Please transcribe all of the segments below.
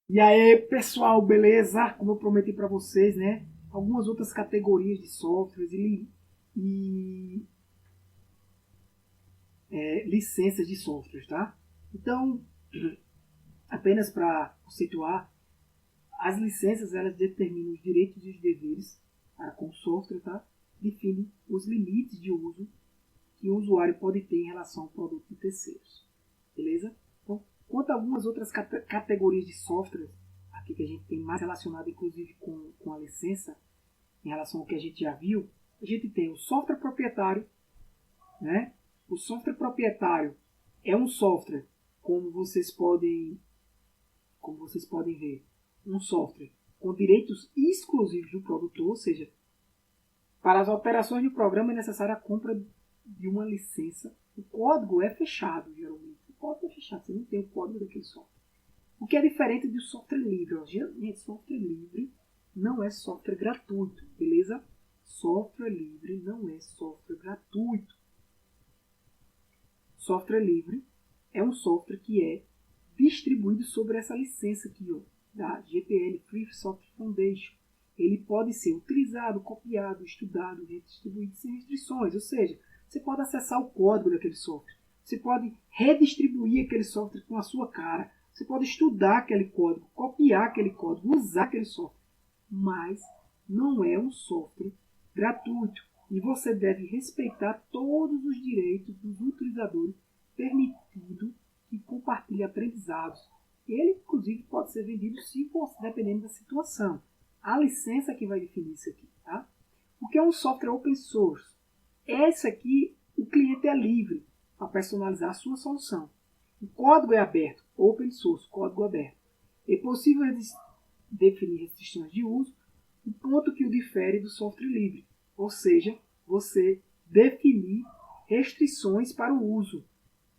E aí, pessoal, beleza? Como eu prometi para vocês, né? Algumas outras categorias de softwares e licenças de softwares, tá? Então, apenas para conceituar, as licenças elas determinam os direitos e os deveres para com o software, tá? Definem os limites de uso que o usuário pode ter em relação ao produto de terceiros, beleza? Então, quanto a algumas outras categorias de softwares aqui que a gente tem mais relacionado, inclusive com a licença, em relação ao que a gente já viu, a gente tem o software proprietário, né? O software proprietário é um software, como vocês podem, como vocês podem ver, um software com direitos exclusivos do produtor, ou seja, para as operações do programa é necessária a compra de uma licença. O código é fechado, geralmente. O código é fechado, você não tem o código daquele software. O que é diferente do software livre. Geralmente, software livre não é software gratuito, beleza? Software livre não é software gratuito. Software livre é um software que é distribuído sobre essa licença aqui, ó, da GPL, Free Software Foundation. Ele pode ser utilizado, copiado, estudado, redistribuído sem restrições. Ou seja, você pode acessar o código daquele software. Você pode redistribuir aquele software com a sua cara. Você pode estudar aquele código, copiar aquele código, usar aquele software. Mas não é um software gratuito. E você deve respeitar todos os direitos dos utilizadores, permitindo que compartilhe aprendizados. Ele, inclusive, pode ser vendido se for, dependendo da situação. A licença que vai definir isso aqui. Tá? O que é um software open source? Esse aqui, o cliente é livre para personalizar a sua solução. O código é aberto, open source, código aberto. É possível definir restrições de uso, o ponto que o difere do software livre. Ou seja, você definir restrições para o uso,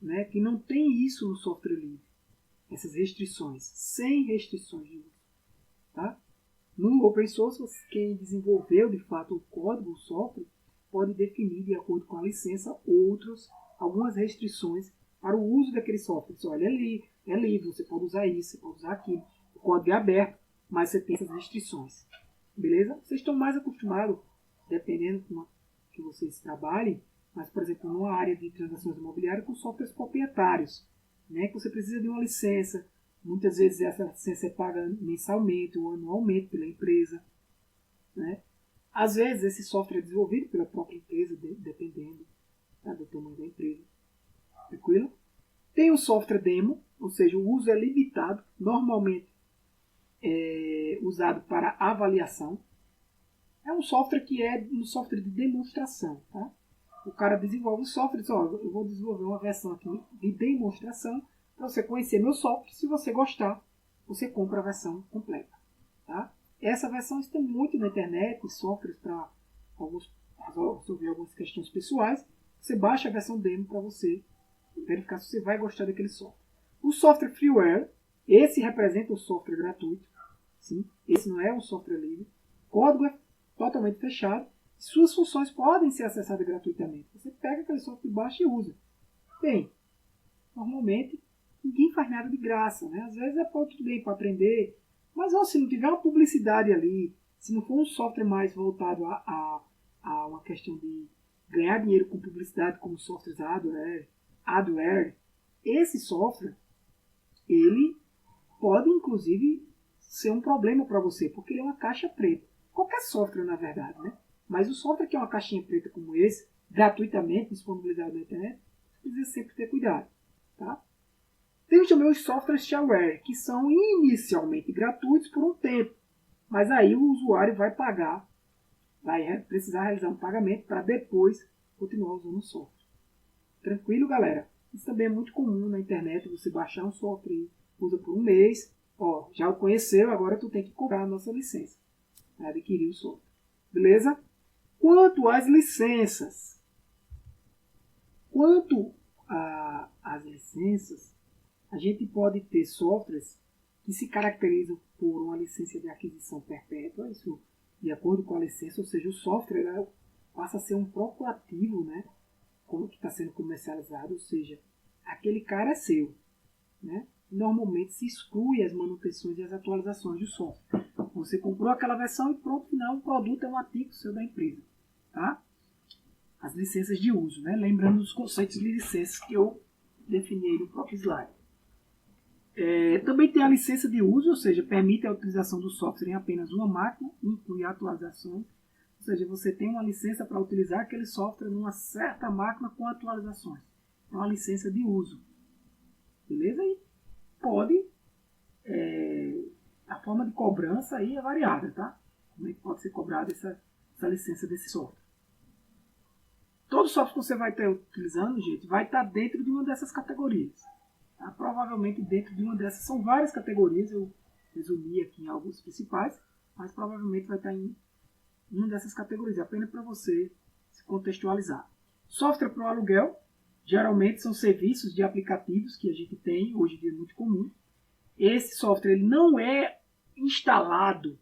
né? Que não tem isso no software livre. Essas restrições, sem restrições de uso. Tá? No open source, quem desenvolveu de fato o código, o software, pode definir, de acordo com a licença, algumas restrições para o uso daquele software. Olha, é livre, você pode usar isso, você pode usar aquilo. O código é aberto, mas você tem essas restrições. Beleza? Vocês estão mais acostumados, dependendo do que vocês trabalhem, mas, por exemplo, numa área de transações imobiliárias, com softwares proprietários, né, que você precisa de uma licença. Muitas vezes essa licença é paga mensalmente ou anualmente pela empresa. Né? Às vezes esse software é desenvolvido pela própria empresa, dependendo, tá, do tamanho da empresa. Tranquilo? Tem um software demo, ou seja, o uso é limitado, normalmente usado para avaliação. É um software que é um software de demonstração. Tá? O cara desenvolve o software e diz, eu vou desenvolver uma versão aqui de demonstração para você conhecer meu software. Se você gostar, você compra a versão completa. Tá? Essa versão está muito na internet, softwares para resolver algumas questões pessoais. Você baixa a versão demo para você verificar se você vai gostar daquele software. O software freeware, esse representa o software gratuito. Sim? Esse não é um software livre. O código é totalmente fechado. Suas funções podem ser acessadas gratuitamente. Você pega aquele software, baixa e usa. Bem, normalmente ninguém faz nada de graça. Né? Às vezes é tudo bem para aprender, mas se não tiver uma publicidade ali, se não for um software mais voltado a uma questão de ganhar dinheiro com publicidade, como softwares adware, esse software, ele pode inclusive ser um problema para você, porque ele é uma caixa preta. Qualquer software, na verdade, né? Mas o software que é uma caixinha preta como esse, gratuitamente disponibilizado na internet, você precisa sempre ter cuidado. Tá? Tem também os softwares shareware, que são inicialmente gratuitos por um tempo, mas aí o usuário vai pagar, vai precisar realizar um pagamento para depois continuar usando o software. Tranquilo, galera? Isso também é muito comum na internet, você baixar um software e usa por um mês, já o conheceu, agora tu tem que comprar a nossa licença para adquirir o software. Beleza? Quanto às licenças, às licenças, a gente pode ter softwares que se caracterizam por uma licença de aquisição perpétua, isso de acordo com a licença, ou seja, o software passa a ser um procurativo, né, como que está sendo comercializado, ou seja, aquele cara é seu. Né? normalmente se exclui as manutenções e as atualizações do software. Você comprou aquela versão e pronto, final, o produto é um ativo seu da empresa. Tá? As licenças de uso, né? Lembrando dos conceitos de licenças que eu defini aí no próprio slide. Também tem a licença de uso, ou seja, permite a utilização do software em apenas uma máquina, inclui atualizações. Ou seja, você tem uma licença para utilizar aquele software numa certa máquina com atualizações. É uma licença de uso. Beleza? E pode... a forma de cobrança aí é variada, tá? Como é que pode ser cobrada essa licença desse software? Todo software que você vai estar utilizando, gente, vai estar dentro de uma dessas categorias. Tá? Provavelmente dentro de uma dessas. São várias categorias, eu resumi aqui em alguns principais, mas provavelmente vai estar em uma dessas categorias, apenas para você se contextualizar. Software para o aluguel, geralmente são serviços de aplicativos que a gente tem, hoje em dia é muito comum. Esse software ele não é instalado,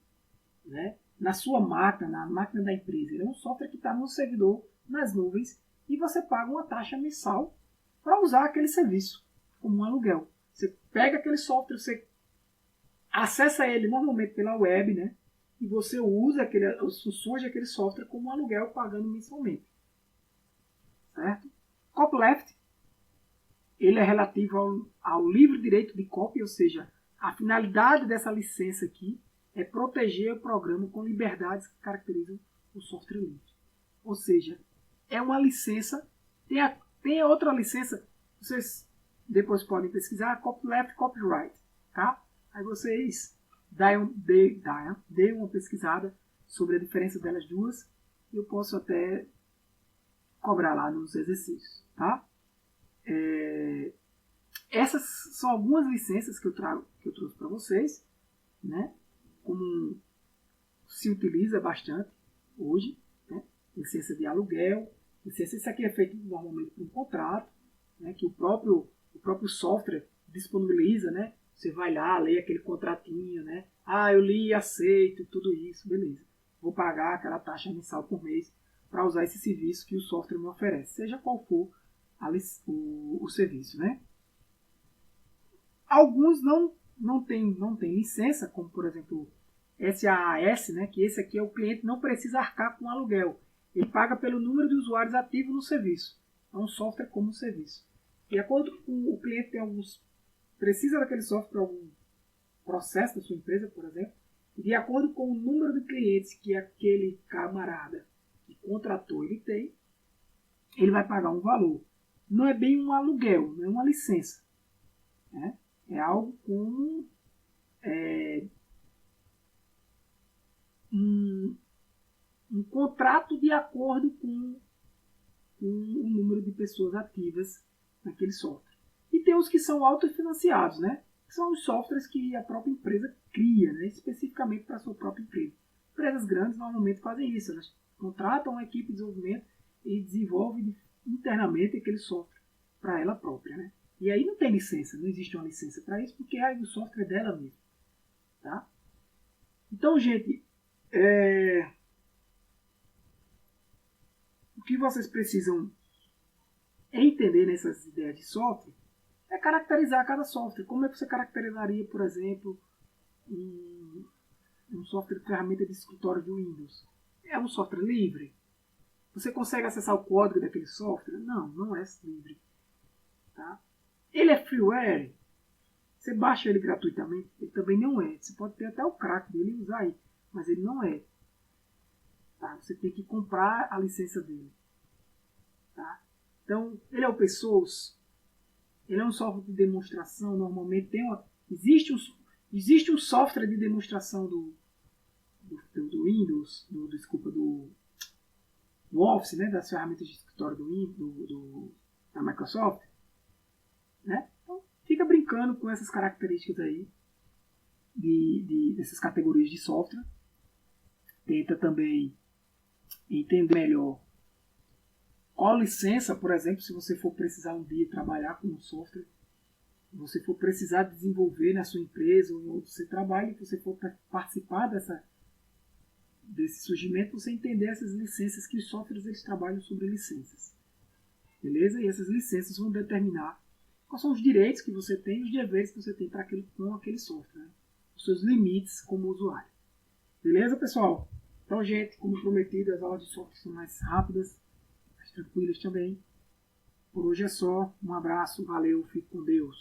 né, na sua máquina, na máquina da empresa. Ele é um software que está no servidor, nas nuvens, e você paga uma taxa mensal para usar aquele serviço, como um aluguel. Você pega aquele software, você acessa ele normalmente pela web, né, e você usa as funções daquele software como um aluguel, pagando mensalmente. Certo? Copyleft, ele é relativo ao livre direito de cópia, ou seja, a finalidade dessa licença aqui é proteger o programa com liberdades que caracterizam o software livre. Ou seja, é uma licença, tem outra licença, vocês depois podem pesquisar, Copyleft Copyright, tá? Aí vocês dêem uma pesquisada sobre a diferença delas duas, e eu posso até cobrar lá nos exercícios, tá? Essas são algumas licenças que eu trouxe para vocês, né? Como se utiliza bastante hoje, né? Licença de aluguel, licença, isso aqui é feito normalmente por um contrato, né? Que o próprio software disponibiliza, né? Você vai lá, lê aquele contratinho, né? Eu li, aceito, tudo isso, beleza. Vou pagar aquela taxa mensal por mês para usar esse serviço que o software me oferece, seja qual for o serviço, né? Alguns não tem licença, como por exemplo SaaS, né, que esse aqui é o cliente não precisa arcar com aluguel. Ele paga pelo número de usuários ativos no serviço. É um software como um serviço. De acordo com o cliente precisa daquele software para algum processo da sua empresa, por exemplo, e de acordo com o número de clientes que aquele camarada que contratou ele tem, ele vai pagar um valor. Não é bem um aluguel, não é uma licença, né? É algo como um contrato de acordo com o número de pessoas ativas naquele software. E tem os que são autofinanciados, né? Que são os softwares que a própria empresa cria, né? Especificamente para a sua própria empresa. Empresas grandes normalmente fazem isso, elas contratam uma equipe de desenvolvimento e desenvolvem internamente aquele software para ela própria, né? E aí não tem licença, não existe uma licença para isso, porque o software é dela mesmo. Tá? Então, gente, o que vocês precisam entender nessas ideias de software é caracterizar cada software. Como é que você caracterizaria, por exemplo, um software de ferramenta de escritório de Windows? É um software livre? Você consegue acessar o código daquele software? Não, não é livre. Tá? Ele é freeware? Você baixa ele gratuitamente? Ele também não é. Você pode ter até o crack dele e usar aí, mas ele não é. Tá? Você tem que comprar a licença dele. Tá? Então, ele é open source. Ele é um software de demonstração. Normalmente existe um software de demonstração do Windows, do Office, né? Das ferramentas de escritório da Microsoft. Né? Então, fica brincando com essas características aí dessas categorias de software. Tenta também entender melhor qual licença, por exemplo, se você for precisar um dia trabalhar com um software, você for precisar desenvolver na sua empresa ou em onde você trabalha, e você for participar desse surgimento, você entender essas licenças, que os softwares eles trabalham sobre licenças. Beleza? E essas licenças vão determinar quais são os direitos que você tem e os deveres que você tem para com aquele software, né? Os seus limites como usuário. Beleza, pessoal? Então, gente, como prometido, as aulas de software são mais rápidas, mais tranquilas também. Por hoje é só. Um abraço, valeu, fique com Deus.